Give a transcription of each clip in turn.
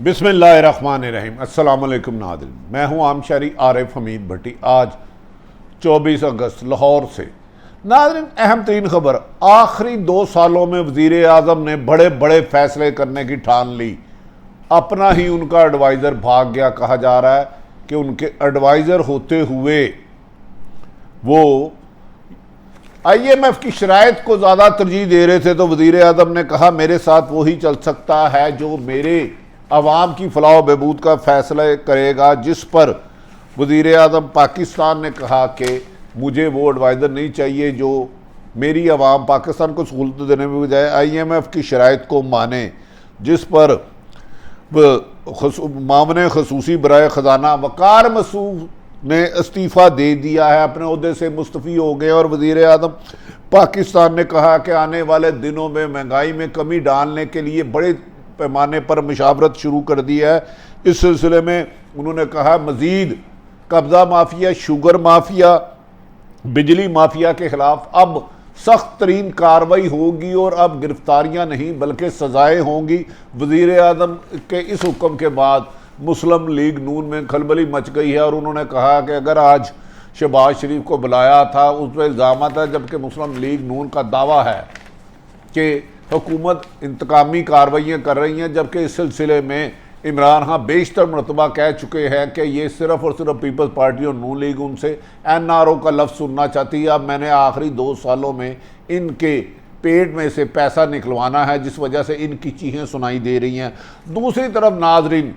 बिस्मिल्लाहिर्रहमानिर्रहीम। अस्सलाम वालेकुम नाज़रीन, मैं हूं आम शहरी आरिफ हमीद भट्टी। आज 24 अगस्त लाहौर से नाज़रीन अहम तरीन खबर। आखिरी 2 सालों में वज़ीर आज़म ने बड़े बड़े फैसले करने की ठान ली। अपना ही उनका एडवाइज़र भाग गया। कहा जा रहा है कि उनके एडवाइज़र होते हुए वो IMF की शराइत को ज़्यादा तरजीह दे रहे थे, तो वज़ीर आज़म ने कहा मेरे साथ वही चल सकता है जो मेरे अवाम की फलाह व बहबूद का फैसला करेगा। जिस पर वज़ीर आज़म पाकिस्तान ने कहा कि मुझे वो एडवाइज़र नहीं चाहिए जो मेरी अवाम पाकिस्तान को सहूलत देने में बजाय IMF की शराइत को माने। जिस पर मामले खसूसी बराए ख़जाना वक़ार मसूद ने इस्तीफ़ा दे दिया है, अपने ओहदे से मुस्तफ़ी हो गए। और वज़ीर आज़म पाकिस्तान ने कहा कि आने वाले दिनों में महंगाई में कमी डालने के लिए बड़े पैमाने पर मुशावरत शुरू कर दी है। इस सिलसिले में उन्होंने कहा मज़ीद कब्ज़ा माफिया, शुगर माफिया, बिजली माफिया के ख़िलाफ़ अब सख्त तरीन कार्रवाई होगी और अब गिरफ्तारियां नहीं बल्कि सज़ाएँ होंगी। वज़ीर आज़म के इस हुक्म के बाद मुस्लिम लीग नून में खलबली मच गई है और उन्होंने कहा कि अगर आज शहबाज शरीफ को बुलाया था उस पर इल्ज़ाम है, जबकि मुस्लिम लीग नून का दावा है कि हुकूमत इंतकामी कार्रवाइयाँ कर रही हैं, जबकि इस सिलसिले में इमरान खान बेशतर मरतबा कह चुके हैं कि ये सिर्फ़ और सिर्फ पीपल्स पार्टी और नून लीग उनसे NRO का लफ्ज़ सुनना चाहती है। अब मैंने आखिरी 2 सालों में इनके पेट में से पैसा निकलवाना है, जिस वजह से इनकी चीखें सुनाई दे रही हैं। दूसरी तरफ नाजरीन,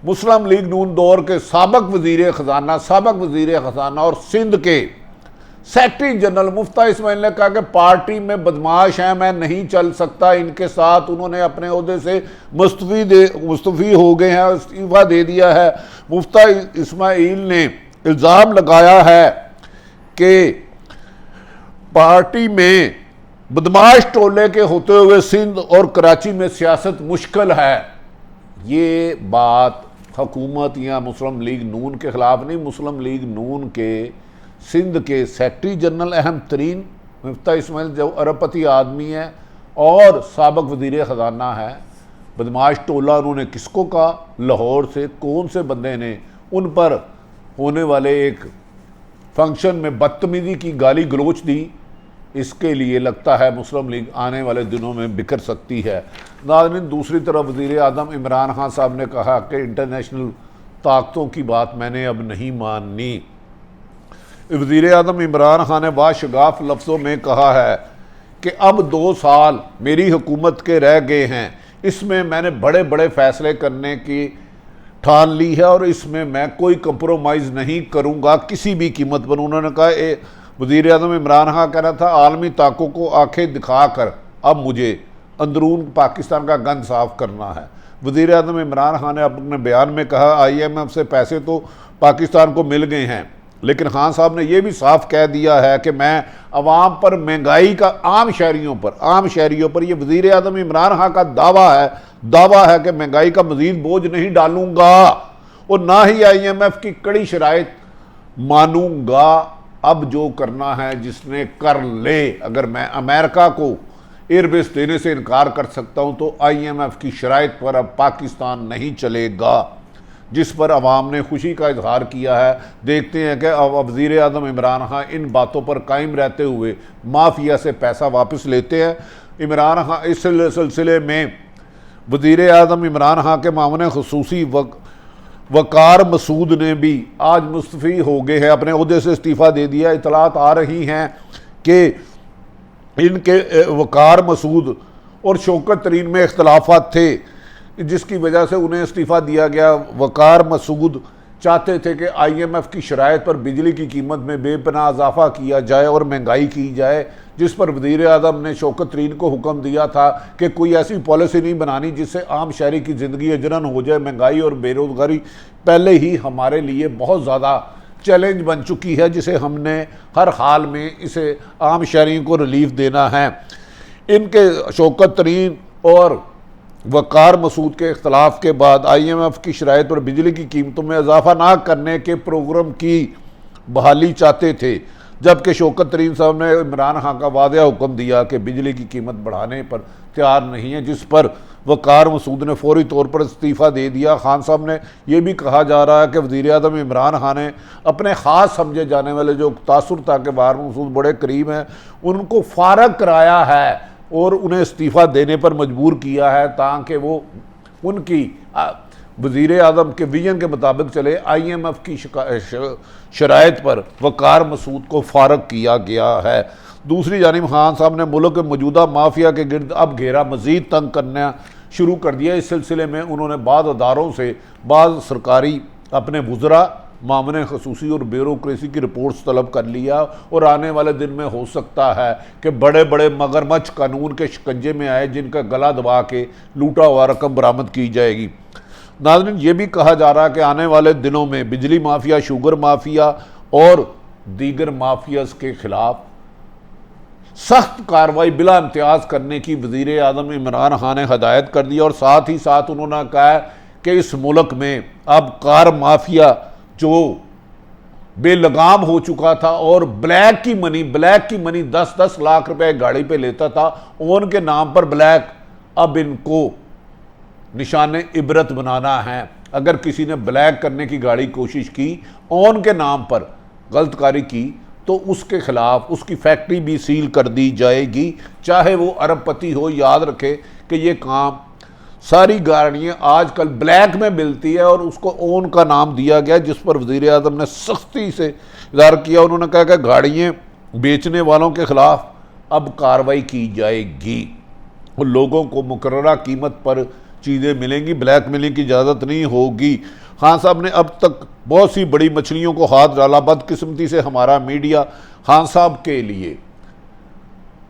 मुस्लिम लीग नून दौर के साबक वज़ीर ख़जाना और सिंध के सेक्रेटरी जनरल मुफ्ता इस्माइल ने कहा कि पार्टी में बदमाश हैं, मैं नहीं चल सकता इनके साथ। उन्होंने अपने ओहदे से मुस्तफ़ी हो गए हैं, इस्तीफ़ा दे दिया है। मुफ्ता इस्माइल ने इल्ज़ाम लगाया है कि पार्टी में बदमाश टोले के होते हुए सिंध और कराची में सियासत मुश्किल है। ये बात हुकूमत या मुस्लिम लीग नून के ख़िलाफ़ नहीं, मुस्लिम लीग नून के सिंध के सेक्रेटरी जनरल अहम तरीन मुफ्ता इस्माइल जो अरबपति आदमी है और साबक वज़ीर ख़जाना है। बदमाश टोला उन्होंने किसको कहा? लाहौर से कौन से बंदे ने उन पर होने वाले एक फंक्शन में बदतमीज़ी की गाली गलोच दी। इसके लिए लगता है मुस्लिम लीग आने वाले दिनों में बिखर सकती है। नाज़रीन, दूसरी तरफ वज़ीर आज़म इमरान खान साहब ने कहा कि इंटरनेशनल ताकतों की बात मैंने अब नहीं माननी। वज़ीर आज़म इमरान खान ने बाशगाफ लफ्ज़ों में कहा है कि अब 2 साल मेरी हुकूमत के रह गए हैं, इसमें मैंने बड़े बड़े फ़ैसले करने की ठान ली है और इसमें मैं कोई कंप्रोमाइज़ नहीं करूँगा किसी भी कीमत पर। उन्होंने कहा वज़ीर आज़म इमरान खान कह रहा था आलमी ताक़तों को आंखें दिखाकर अब मुझे अंदरून पाकिस्तान का गंद साफ़ करना है। वज़ीर आज़म इमरान खान ने अपने बयान में कहा IMF से पैसे तो पाकिस्तान को मिल गए हैं, लेकिन खान साहब ने यह भी साफ कह दिया है कि मैं अवाम पर महंगाई का आम शहरियों पर यह वज़ीर आज़म इमरान खान का दावा है कि महंगाई का मज़ीद बोझ नहीं डालूंगा और ना ही IMF की कड़ी शराइत मानूंगा। अब जो करना है जिसने कर ले। अगर मैं अमेरिका को एयरबेस देने से इनकार कर सकता हूं तो IMF की शराइत पर अब पाकिस्तान नहीं चलेगा, जिस पर अवाम ने खुशी का इजहार किया है। देखते हैं कि अब वज़ीर आज़म इमरान खान इन बातों पर कायम रहते हुए माफिया से पैसा वापस लेते हैं। इमरान खान इस सिलसिले में वज़ीर आज़म इमरान खान के मामले खसूसी वक़ार मसूद ने भी आज मुस्तफ़ी हो गए हैं, अपने ओहदे से इस्तीफ़ा दे दिया। इतलात आ रही हैं कि इनके वक़ार मसूद और शौकत तरीन में इख्तलाफात थे, जिसकी वजह से उन्हें इस्तीफ़ा दिया गया। वक़ार मसूद चाहते थे कि IMF की शराइत पर बिजली की कीमत में बेपनाह इजाफा किया जाए और महंगाई की जाए, जिस पर वज़ीर आज़म ने शौकत तरीन को हुक्म दिया था कि कोई ऐसी पॉलिसी नहीं बनानी जिससे आम शहरी की ज़िंदगी अजरन हो जाए। महंगाई और बेरोज़गारी पहले ही हमारे लिए बहुत ज़्यादा चैलेंज बन चुकी है, जिसे हमने हर हाल में इसे आम शहरियों को रिलीफ देना है। इनके शौकत तरीन और वक़ार मसूद के इख्तलाफ के बाद IMF की शराइत पर बिजली की कीमतों में इजाफा ना करने के प्रोग्राम की बहाली चाहते थे, जबकि शौकत तरीन साहब ने इमरान खान का वादिया हुक्म दिया कि बिजली की कीमत बढ़ाने पर तैयार नहीं है, जिस पर वकार मसूद ने फौरी तौर पर इस्तीफ़ा दे दिया। खान साहब ने यह भी कहा जा रहा है कि वज़ीर आज़म इमरान खान ने अपने ख़ास समझे जाने वाले जो तासुर था कि वकार मसूद बड़े करीब हैं, उनको फारग कराया है और उन्हें इस्तीफ़ा देने पर मजबूर किया है ताकि वो उनकी वज़ीर आज़म के विजन के मुताबिक चले। IMF की शराइत पर वकार मसूद को फारग किया गया है। दूसरी जानिब खान साहब ने मुल्क के मौजूदा माफिया के गिर्द अब घेरा मज़ीद तंग करना शुरू कर दिया। इस सिलसिले में उन्होंने बाद अदारों से बाद सरकारी अपने वुज़रा, मामले खसूसी और ब्यूरोक्रेसी की रिपोर्ट्स तलब कर लिया और आने वाले दिन में हो सकता है कि बड़े बड़े मगरमच्छ कानून के शिकंजे में आए जिनका गला दबा के लूटा हुआ रकम बरामद की जाएगी। नाज़रीन, ये भी कहा जा रहा है कि आने वाले दिनों में बिजली माफिया, शुगर माफिया और दीगर माफियाज के खिलाफ सख्त कार्रवाई बिला इम्तियाज़ करने की वज़ीर आज़म इमरान खान ने हदायत कर दी और साथ ही साथ उन्होंने कहा कि इस मुल्क में अब कार माफिया जो बेलगाम हो चुका था और ब्लैक की मनी 10-10 लाख रुपए गाड़ी पे लेता था, ओन के नाम पर ब्लैक, अब इनको निशाने इबरत बनाना है। अगर किसी ने ब्लैक करने की गाड़ी कोशिश की, ओन के नाम पर गलतकारी की, तो उसके खिलाफ उसकी फैक्ट्री भी सील कर दी जाएगी, चाहे वो अरबपति हो। याद रखें कि ये काम, सारी गाड़ियाँ आजकल ब्लैक में मिलती है और उसको ओन का नाम दिया गया, जिस पर वज़ीर आज़म ने सख्ती से इज़हार किया। उन्होंने कहा कि गाड़ियाँ बेचने वालों के खिलाफ अब कार्रवाई की जाएगी और लोगों को मुकर्ररा कीमत पर चीज़ें मिलेंगी, ब्लैक मेलिंग की इजाज़त नहीं होगी। खान साहब ने अब तक बहुत सी बड़ी मछलियों को हाथ डाला। बदकिस्मती से हमारा मीडिया खान साहब के लिए,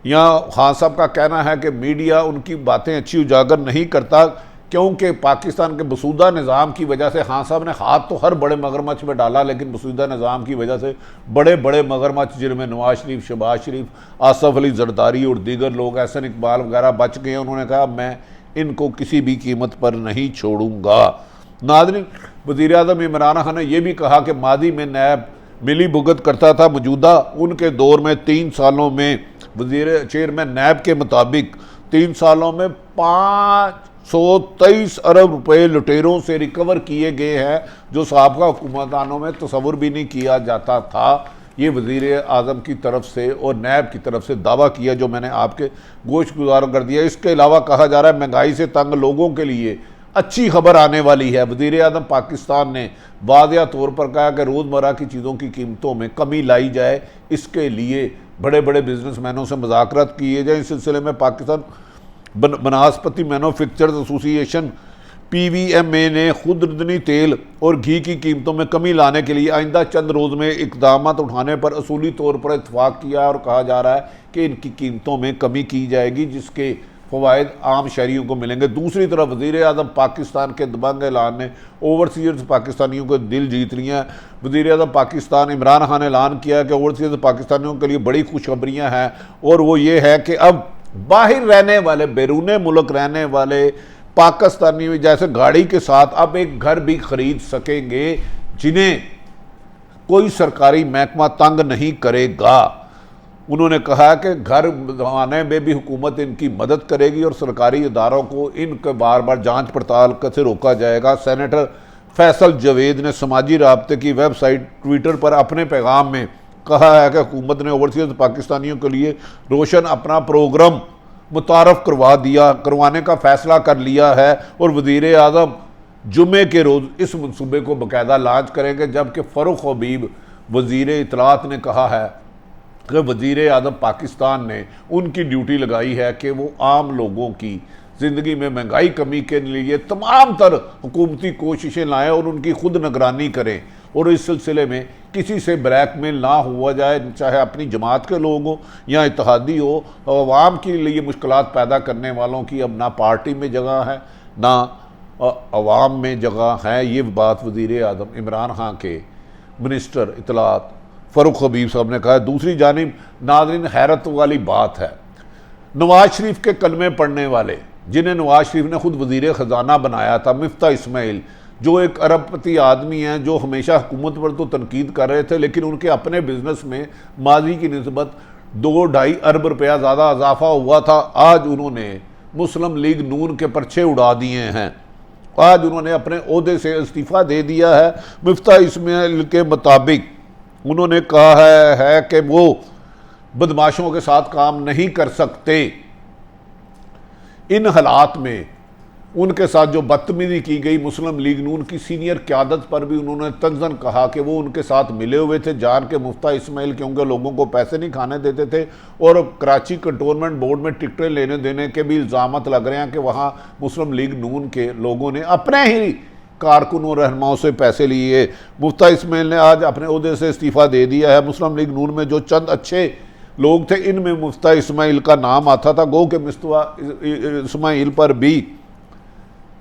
या खान साहब का कहना है कि मीडिया उनकी बातें अच्छी उजागर नहीं करता, क्योंकि पाकिस्तान के मसूदा निज़ाम की वजह से खान साहब ने हाथ तो हर बड़े मगरमच्छ में डाला, लेकिन मसूदा निज़ाम की वजह से बड़े बड़े मगरमच्छ जिनमें नवाज शरीफ, शहबाज शरीफ, आसफ अली जरदारी और दीगर लोग, एहसन इकबाल वगैरह बच गए। उन्होंने कहा मैं इनको किसी भी कीमत पर नहीं छोड़ूंगा। नाज़रीन, वज़ीर आज़म इमरान खान ने यह भी कहा कि मादी में नैब मिली भुगत करता था, मौजूदा उनके दौर में 3 सालों में वज़ीर चेयरमैन नैब के मुताबिक 3 सालों में 523 अरब रुपए लुटेरों से रिकवर किए गए हैं, जो साबका हुकूमतानों में तस्वुर भी नहीं किया जाता था। ये वज़ीर आज़म की तरफ से और नैब की तरफ से दावा किया, जो मैंने आपके गोश्त गुजार कर दिया। इसके अलावा कहा जा रहा है महंगाई से तंग लोगों के लिए अच्छी खबर आने वाली है। वज़ीर आज़म पाकिस्तान ने वादिया तौर पर कहा कि रोज़मर्रा की चीज़ों की कीमतों में कमी लाई जाए, इसके लिए बड़े बड़े बिजनेसमैनों से मुज़ाकरात किए जाए। इस सिलसिले में पाकिस्तान बनास्पति मैन्युफैक्चरर्स एसोसिएशन PVMA ने खुदरती तेल और घी की कीमतों में कमी लाने के लिए आइंदा चंद रोज़ में इक़दाम उठाने पर असूली तौर पर इत्तफाक किया और कहा जा रहा है कि इनकी कीमतों में कमी की जाएगी, जिसके फ़वाइद आम शहरियों को मिलेंगे। दूसरी तरफ वज़ीर आज़म पाकिस्तान के दबंग ऐलान ने ओवरसीज़ पाकिस्तानियों को दिल जीत लिया है। वज़ीर आज़म पाकिस्तान इमरान खान ने ऐलान किया कि ओवरसीज़ पाकिस्तानियों के लिए बड़ी खुशखबरियाँ हैं, और वो ये है कि अब बाहर रहने वाले, बैरून मुल्क रहने वाले पाकिस्तानी जैसे गाड़ी के साथ अब एक घर भी खरीद सकेंगे, जिन्हें कोई सरकारी महकमा तंग नहीं करेगा। उन्होंने कहा कि घर बनवाने में भी हुकूमत इनकी मदद करेगी और सरकारी इदारों को इनके बार बार जांच पड़ताल से रोका जाएगा। सेनेटर फैसल जावेद ने समाजी राब्ते की वेबसाइट ट्विटर पर अपने पैगाम में कहा है कि हुकूमत ने ओवरसीज़ पाकिस्तानियों के लिए रोशन अपना प्रोग्राम मुतारफ़ करवाने का फ़ैसला कर लिया है और वज़ीर आज़म जुम्मे के रोज़ इस मनसूबे को बाकायदा लॉन्च करेंगे। जबकि फ़रूख हबीब वज़ीर इत्तलात ने कहा है कि वज़ीर आज़म पाकिस्तान ने उनकी ड्यूटी लगाई है कि वो आम लोगों की ज़िंदगी में महंगाई कमी के लिए तमाम तर हुकूमती कोशिशें लाएँ और उनकी खुद निगरानी करें, और इस सिलसिले में किसी से ब्लैकमेल ना हुआ जाए, चाहे अपनी जमात के लोग हो या इत्तेहादी हो। अवाम के लिए मुश्किलात पैदा करने वालों की अब ना पार्टी में जगह है ना अवाम में जगह है। ये बात वज़ीर आज़म इमरान खान के मिनिस्टर इत्तलात फ़रूख हबीब साहब ने कहा। दूसरी जानिब नाज़रीन, हैरत वाली बात है, नवाज शरीफ के कलमे पढ़ने वाले, जिन्हें नवाज शरीफ ने खुद वज़ीर ख़जाना बनाया था, मिफ्ता इस्माइल, जो एक अरबपति आदमी हैं, जो हमेशा हुकूमत पर तो तनकीद कर रहे थे, लेकिन उनके अपने बिजनेस में माजी की निस्बत 2-2.5 अरब रुपया ज़्यादा इजाफा हुआ था। आज उन्होंने मुस्लिम लीग नून के पर्चे उड़ा दिए हैं। आज उन्होंने अपने ओहदे से इस्तीफ़ा दे दिया है। मिफ्ता इस्माइल के मुताबिक उन्होंने कहा है कि वो बदमाशों के साथ काम नहीं कर सकते। इन हालात में उनके साथ जो बदतमीजी की गई मुस्लिम लीग नून की सीनियर क़यादत पर भी उन्होंने तंज़न कहा कि वो उनके साथ मिले हुए थे जान के मुफ्ता इस्माइल, क्योंकि लोगों को पैसे नहीं खाने देते थे। और कराची कंटोनमेंट बोर्ड में टिकटें लेने देने के भी इल्ज़ाम लग रहे हैं कि वहाँ मुस्लिम लीग नून के लोगों ने अपने ही कारकुनों रहनुमाओं से पैसे लिए। मुफ्ता इस्माइल ने आज अपने ओहदे से इस्तीफ़ा दे दिया है। मुस्लिम लीग नून में जो चंद अच्छे लोग थे, इनमें मुफ्ता इस्माइल का नाम आता था। गो के मुफ्ता इस्माइल पर भी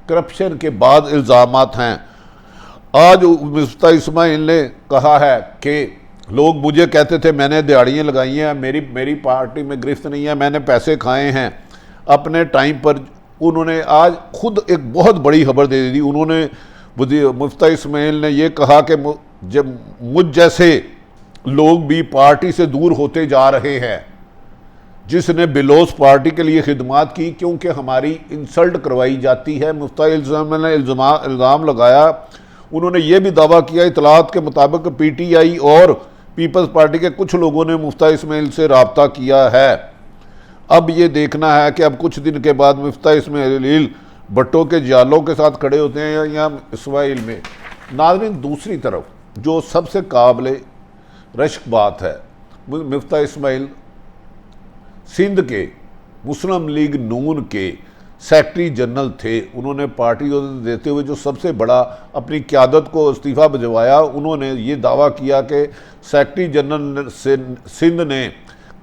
करप्शन के बाद इल्ज़ामात हैं। आज मुफ्ता इस्माइल ने कहा है कि लोग मुझे कहते थे मैंने दिहाड़ियाँ लगाई हैं, मेरी पार्टी में गिरफ्त नहीं है, मैंने पैसे खाए हैं। अपने टाइम पर उन्होंने आज खुद एक बहुत बड़ी खबर दे दी। उन्होंने मुफ्ता इस्माइल ने यह कहा कि जब मुझ जैसे लोग भी पार्टी से दूर होते जा रहे हैं, जिसने बिलोस पार्टी के लिए खिदमात की, क्योंकि हमारी इंसल्ट करवाई जाती है। मुफ्ता इस्माइल ने इल्ज़ाम लगाया। उन्होंने ये भी दावा किया इतलात के मुताबिक PTI और पीपल्स पार्टी के कुछ लोगों ने मुफ्ता इस्माइल से रब्ता किया है। अब ये देखना है कि अब कुछ दिन के बाद मुफ्ता इस्माइल भट्टो के जालों के साथ खड़े होते हैं या इस्माइल में। नाज़रीन, दूसरी तरफ जो सबसे काबिल रश्क बात है, मुफ्ता इस्माइल सिंध के मुस्लिम लीग नून के सेक्रेटरी जनरल थे। उन्होंने पार्टी देते हुए जो सबसे बड़ा अपनी क़यादत को इस्तीफ़ा भिजवाया, उन्होंने ये दावा किया कि सेक्रेटरी जनरल सिंध ने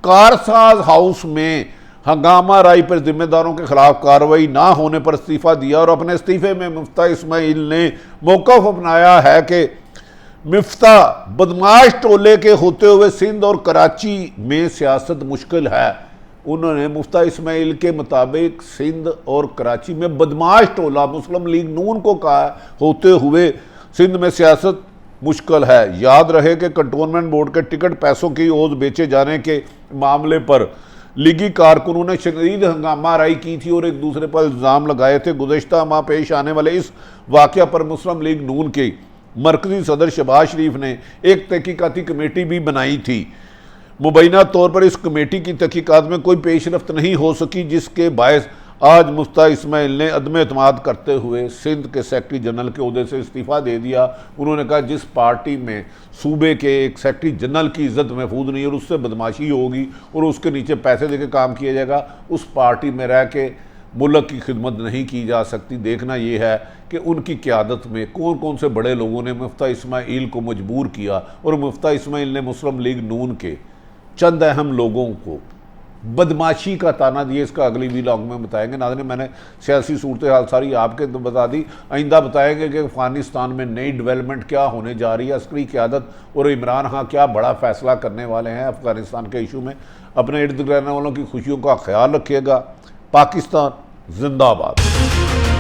कारसाज हाउस में हंगामा राई पर जिम्मेदारों के खिलाफ कार्रवाई ना होने पर इस्तीफ़ा दिया। और अपने इस्तीफ़े में मुफ्ता इस्माइल ने मौक़िफ़ अपनाया है कि मिफ्ता बदमाश टोले के होते हुए सिंध और कराची में सियासत मुश्किल है। उन्होंने मुफ्ता इस्माइल के मुताबिक सिंध और कराची में बदमाश टोला मुस्लिम लीग नून को कहा होते हुए सिंध में सियासत मुश्किल है। याद रहे कि कंटोनमेंट बोर्ड के टिकट पैसों की ओर बेचे जाने के मामले पर लीगी कारकुनों ने शदीद हंगामा राई की थी और एक दूसरे पर इल्ज़ाम लगाए थे। गुज़श्ता माह पेश आने वाले इस वाक़या पर मुस्लिम लीग नून के मरकज़ी सदर शहबाज शरीफ ने एक तहकीकाती कमेटी भी बनाई थी। मुबैना तौर पर इस कमेटी की तहकीकात में कोई पेशरफ्त नहीं हो सकी, जिसके बायस आज मुफ्ता इस्माइल ने अदम एतमाद करते हुए सिंध के सेक्रेटरी जनरल के ओहदे से इस्तीफ़ा दे दिया। उन्होंने कहा जिस पार्टी में सूबे के एक सेक्रेटरी जनरल की इज़्ज़त महफूज नहीं और उससे बदमाशी होगी और उसके नीचे पैसे देके काम किया जाएगा, उस पार्टी में रह के मुल्क की खिदमत नहीं की जा सकती। देखना यह है कि उनकी क़यादत में कौन कौन से बड़े लोगों ने मुफ्ता इस्माइल को मजबूर किया और मुफ्ता इस्माइल ने मुस्लिम लीग नून के चंद अहम लोगों को बदमाशी का ताना दिए। इसका अगली व्लॉग में बताएंगे। नाज़रीन, मैंने सियासी सूरत हाल सारी आपके बता दी। आइंदा बताएंगे कि अफ़गानिस्तान में नई डेवलपमेंट क्या होने जा रही है, अस्करी क़यादत और इमरान खान क्या बड़ा फ़ैसला करने वाले हैं अफ़गानिस्तान के इशू में। अपने इर्द गिर्द रहने वालों की खुशियों का ख्याल रखिएगा। पाकिस्तान जिंदाबाद।